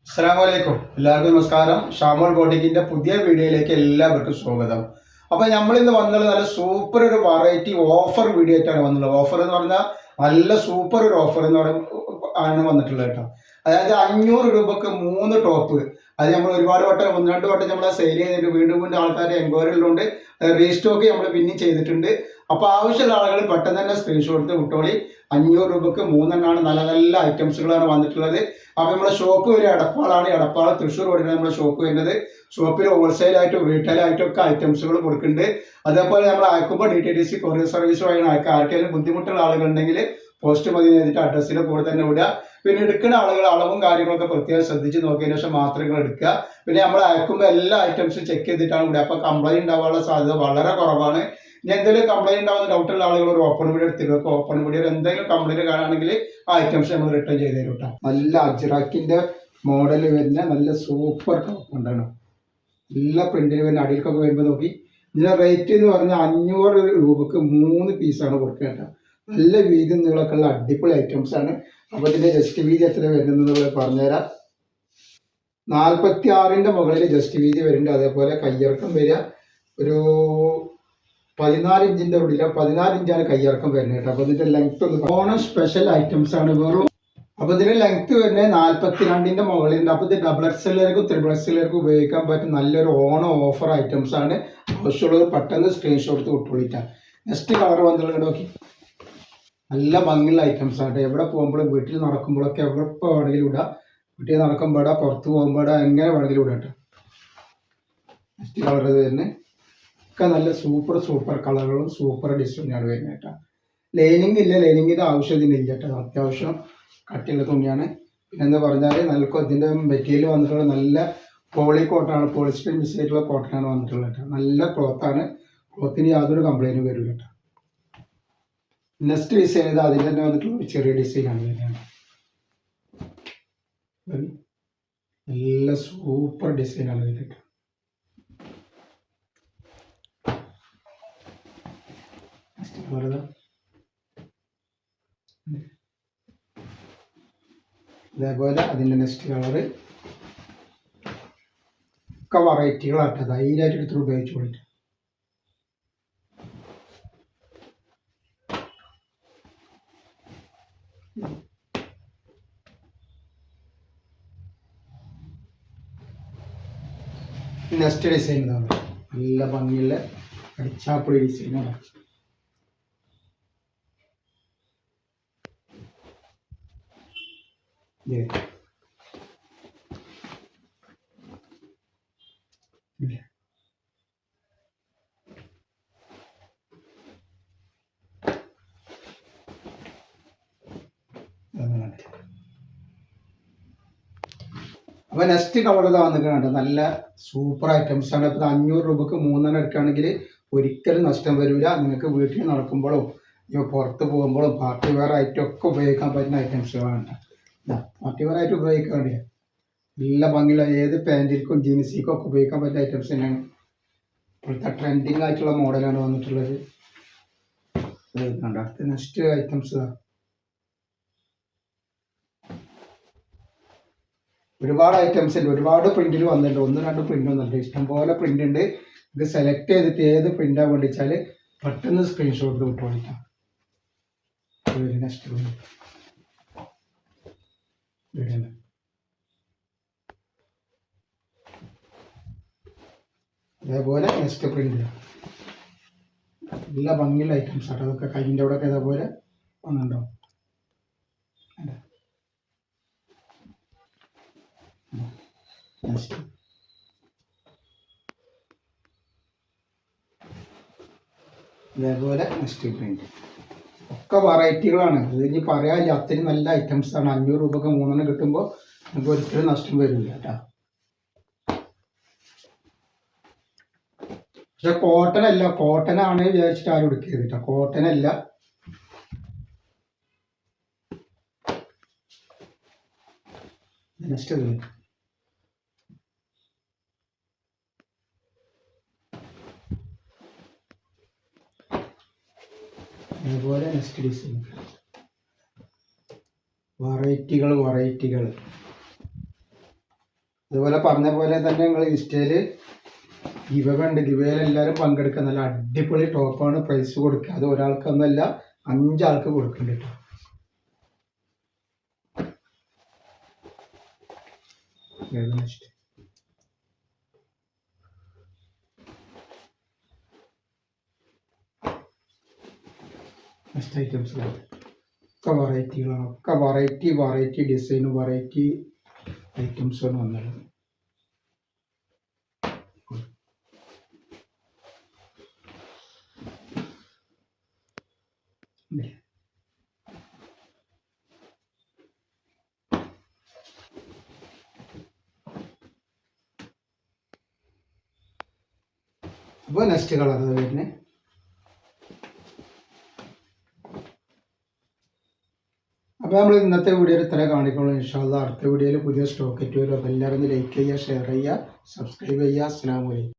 അസ്സലാമലൈക്കും. എല്ലാവർക്കും നമസ്കാരം. ഷാമോൾ ബോട്ടിക്കിന്റെ പുതിയ വീഡിയോയിലേക്ക് എല്ലാവർക്കും സ്വാഗതം. അപ്പൊ നമ്മൾ ഇന്ന് വന്നുള്ളത് നല്ല സൂപ്പർ ഒരു വെറൈറ്റി ഓഫർ വീഡിയോ ആയിട്ടാണ് വന്നുള്ളത്. ഓഫർ എന്ന് പറഞ്ഞാൽ നല്ല സൂപ്പർ ഒരു ഓഫർ എന്ന് ആണ് വന്നിട്ടുള്ളത് കേട്ടോ. അതായത് 500 രൂപക്ക് 3 ടോപ്പ്. അത് നമ്മൾ ഒരുപാട് വട്ടം 1-2 വട്ടം നമ്മൾ സെയിൽ ചെയ്തിട്ട് വീണ്ടും വീണ്ടും ആൾക്കാരുടെ എൻക്വയറികളുണ്ട്. റീസ്റ്റോക്ക് നമ്മൾ പിന്നെയും ചെയ്തിട്ടുണ്ട്. അപ്പൊ ആവശ്യമുള്ള ആളുകൾ പെട്ടെന്ന് തന്നെ സ്ക്രീൻഷോട്ട് എടുത്ത് വിട്ടോളി. 500 രൂപക്ക് 3 നല്ല നല്ല ഐറ്റംസുകളാണ് വന്നിട്ടുള്ളത്. അപ്പൊ നമ്മുടെ ഷോപ്പ് ഒരു എടപ്പാളാണ്. എടപ്പാൾ തൃശ്ശൂർ റോഡിലാണ് നമ്മുടെ ഷോപ്പ് വരുന്നത്. ഷോപ്പിൽ ഹോൾസെയിൽ ആയിട്ടും റീറ്റെയിൽ ആയിട്ടും ഒക്കെ ഐറ്റംസുകൾ കൊടുക്കുന്നുണ്ട്. അതേപോലെ നമ്മൾ അയക്കുമ്പോൾ DTDC കൊറിയർ സർവീസ് വഴിയാണ് അയക്കുക. ആർക്കെങ്കിലും ബുദ്ധിമുട്ടുള്ള ആളുകളുണ്ടെങ്കിൽ പോസ്റ്റ് മതി ചെയ്തിട്ട് അഡ്രസ്സിന്റെ കൂടെ തന്നെ വിടുക. പിന്നെ എടുക്കുന്ന ആളുകൾ അളവും കാര്യങ്ങളൊക്കെ പ്രത്യേകം ശ്രദ്ധിച്ച് നോക്കിയതിനു ശേഷം മാത്രം നിങ്ങൾ എടുക്കുക. പിന്നെ നമ്മൾ അയക്കുമ്പോൾ എല്ലാ ഐറ്റംസും ചെക്ക് ചെയ്തിട്ടാണ് വിടുക. അപ്പൊ കംപ്ലൈന്റ് ഉണ്ടാവാനുള്ള സാധ്യത വളരെ കുറവാണ്. ഇനി എന്തെങ്കിലും കംപ്ലൈന്റ് ഉണ്ടാവുന്ന ഡൗട്ടുള്ള ആളുകൾ ഒരു ഓപ്പൺ വീഡിയോ എടുത്ത് വെക്കുക. ഓപ്പൺ വീഡിയോയിൽ എന്തെങ്കിലും കംപ്ലൈന്റ് കാണുകയാണെങ്കിൽ ആ ഐറ്റംസ് നമ്മൾ റിട്ടേൺ ചെയ്ത് തരും കേട്ടോ. നല്ല അജ്രാക്കിന്റെ മോഡൽ വരുന്ന നല്ല സൂപ്പർ ടോപ്പ് ഉണ്ടാണ്. എല്ലാ പ്രിന്റിൽ വരുന്ന അടിയിൽക്കൊക്കെ വരുമ്പോൾ നോക്കി. ഇതിന്റെ റേറ്റ് എന്ന് പറഞ്ഞാൽ 500 രൂപക്ക് 3 പീസാണ് കൊടുക്കുക കേട്ടോ. നല്ല വീതി നീളമൊക്കെ ഉള്ള അടിപൊളി ഐറ്റംസ് ആണ്. അപ്പൊ ഇതിന്റെ ജസ്റ്റ് വീതി എത്ര വരുന്നത് പറഞ്ഞുതരാം. 46ന്റെ മുകളിൽ ജസ്റ്റ് വീതി വരുന്നുണ്ട്. അതേപോലെ കയ്യിറക്കം വരിക ഒരു 14 ഇഞ്ചിന്റെ ഉള്ളിൽ 14 ഇഞ്ചാണ് കയ്യിറക്കം വരുന്നത് കേട്ടോ. അപ്പൊ ഇതിന്റെ ലെങ്ത് ഒന്ന് ഓണം സ്പെഷ്യൽ ഐറ്റംസ് ആണ് വെറും. അപ്പൊ ഇതിന്റെ ലെങ്ത് വരുന്നത് 42ന്റെ മുകളിലുണ്ട്. അപ്പൊ ഇത് ഡബിൾ എക്സലുകാർക്കും ത്രിബിൾ എക്സലുകാർക്കും ഉപയോഗിക്കാൻ പറ്റും നല്ലൊരു ഓണം ഓഫർ ഐറ്റംസ് ആണ്. ആവശ്യമുള്ളവർ പെട്ടെന്ന് സ്ക്രീൻഷോട്ട് എടുത്ത് വിട്ടുകൊള്ളിട്ടാണ്. നെക്സ്റ്റ് കളർ വന്നിട്ടുള്ളത് നോക്കി. നല്ല ഭംഗിയുള്ള ഐറ്റംസ് ആണ്. എവിടെ പോകുമ്പോഴും വീട്ടിൽ നടക്കുമ്പോഴൊക്കെ എവിടെ വേണമെങ്കിലും ഇടാം. വീട്ടിൽ നടക്കുമ്പോൾ ഇടാം, പുറത്ത് പോകുമ്പോൾ ഇടാം, എങ്ങനെ വേണമെങ്കിലും ഇടാം കേട്ടോ. നെക്സ്റ്റ് കളർ വരുന്നത് ഒക്കെ നല്ല സൂപ്പർ സൂപ്പർ കളറുകളും സൂപ്പർ ഡിസൈനാണ് വരുന്നത് കേട്ടോ. ലൈനിങ് ഇല്ല, ലൈനിങ്ങിന്റെ ആവശ്യത്തിനില്ല കേട്ടോ. അത്യാവശ്യം കട്ടിയുള്ള തുണിയാണ്. പിന്നെന്താ പറഞ്ഞാൽ നല്ല ഇതിന്റെ മെറ്റീരിയൽ വന്നിട്ടുള്ള നല്ല പോളി കോട്ടാണ്, പോളിസ്റ്റർ മിക്സ് ആയിട്ടുള്ള കോട്ടനാണ് വന്നിട്ടുള്ളത് കേട്ടോ. നല്ല ക്ലോത്താണ്. ക്ലോത്തിന് യാതൊരു കംപ്ലൈന്റും വരില്ല കേട്ടോ. നെക്സ്റ്റ് ഡിസൈൻ ചെയ്ത് അതിൽ തന്നെ വന്നിട്ടുള്ള ചെറിയ ഡിസൈനാണ് വരുന്നത്. നല്ല സൂപ്പർ ഡിസൈനാണ് വരുന്നത്. അതേപോലെ അതിൻ്റെ നെക്സ്റ്റ് കളറ് ഒക്കെ വെറൈറ്റികളാട്ടോ. ധൈര്യമായിട്ട് എടുത്ത് ഉപയോഗിച്ചോളിട്ട്. നെക്സ്റ്റ് ഡിസൈൻ ഇതാണ്. നല്ല ഭംഗിയുള്ള അടിച്ചാപ്പൊളി ഡിസൈനാണ്. അപ്പൊ നെക്സ്റ്റ് കളർ ഇതാ വന്നിട്ടുണ്ട്. നല്ല സൂപ്പർ ഐറ്റംസ് ആണ്. ഇപ്പൊ 500 രൂപക്ക് 3 എടുക്കുകയാണെങ്കിൽ ഒരിക്കലും നഷ്ടം വരില്ല. നിങ്ങൾക്ക് വീട്ടിൽ നടക്കുമ്പോഴും പുറത്ത് പോകുമ്പോഴും പാർട്ടി വെയർ ആയിട്ടും ഒക്കെ ഉപയോഗിക്കാൻ പറ്റുന്ന ഐറ്റംസുകളാണ്. പാർട്ടി വെയർ ആയിട്ട് ഉപയോഗിക്കാൻ വേണ്ടിയ നല്ല ഭംഗിയുള്ള ഏത് പാൻറ്റിൽക്കും ജീൻസിക്കും ഒക്കെ ഉപയോഗിക്കാൻ പറ്റുന്ന ഐറ്റംസ് തന്നെയാണ്. ഇപ്പോഴത്തെ ട്രെൻഡിങ് ആയിട്ടുള്ള മോഡലാണ് വന്നിട്ടുള്ളത്. അടുത്ത നെക്സ്റ്റ് ഐറ്റംസ് ഒരുപാട് ഐറ്റംസ് ഉണ്ട്. ഒരുപാട് പ്രിന്റിൽ വന്നിട്ടുണ്ട്. 1-2 പ്രിന്റ് ഒന്നുണ്ട്, ഇഷ്ടംപോലെ പ്രിന്റ് ഉണ്ട്. ഇത് സെലക്ട് ചെയ്തിട്ട് ഏത് പ്രിന്റാ വേണ്ടിച്ചാൽ പെട്ടെന്ന് സ്ക്രീൻഷോട്ട് വിട്ടോളിക്കാം. നെക്സ്റ്റ് അതേപോലെ നെക്സ്റ്റ് പ്രിന്റ് നല്ല ഭംഗിയുള്ള ഐറ്റംസ് ആട്ടോ. അതൊക്കെ കയ്യിൻ്റെ അവിടെ ഒക്കെ ഇതേപോലെ വന്നിട്ടുണ്ടാവും. അതേപോലെ നെക്സ്റ്റ് പ്രിന്റ് ഒക്കെ വെറൈറ്റികളാണ്. ഇത് ഇനി പറയാനില്ല, അത്രയും നല്ല ഐറ്റംസ് ആണ്. 500 രൂപക്ക് 3 കിട്ടുമ്പോൾ നമുക്ക് ഒരിക്കലും നഷ്ടം വരില്ല കേട്ടോ. പക്ഷെ കോട്ടൺ അല്ല, കോട്ടൺ ആണ് വിചാരിച്ചിട്ട് ആരും എടുക്കരുത് കേട്ടോ. കോട്ടൺ അല്ല. നെക്സ്റ്റ് അതുപോലെ നെക്സ്റ്റ് ഡിസൈൻ വെറൈറ്റികൾ അതുപോലെ പറഞ്ഞ പോലെ തന്നെ നിങ്ങൾ ഇൻസ്റ്റയിൽ ഗിവ് ഉണ്ട്, ഗിവേയിൽ എല്ലാവരും പങ്കെടുക്കുക. നല്ല അടിപൊളി ടോപ്പാണ്, പ്രൈസ് കൊടുക്കുക. അത് ഒരാൾക്കൊന്നല്ല 5 ആൾക്ക് കൊടുക്കുന്നുണ്ട് കേട്ടോ. നെക്സ്റ്റ് ഐറ്റംസ് ഒക്കെ വെറൈറ്റികളാണ്, ഒക്കെ വെറൈറ്റി ഡിസൈനും വെറൈറ്റി ഐറ്റംസാണ് വന്നത്. അപ്പോൾ നെക്സ്റ്റ് കളർ വരുന്നത് അപ്പോൾ നമ്മൾ ഇന്നത്തെ വീഡിയോയിൽ ഇത്ര കാണിക്കുള്ളൂ. ഇൻഷാ അല്ലാഹ് അടുത്ത വീഡിയോയിൽ പുതിയ സ്റ്റോക്ക് എത്തി വരും. അപ്പോൾ എല്ലാവരും ലൈക്ക് ചെയ്യുക, ഷെയർ ചെയ്യുക, സബ്സ്ക്രൈബ് ചെയ്യുക. അസ്സലാമു അലൈക്കും.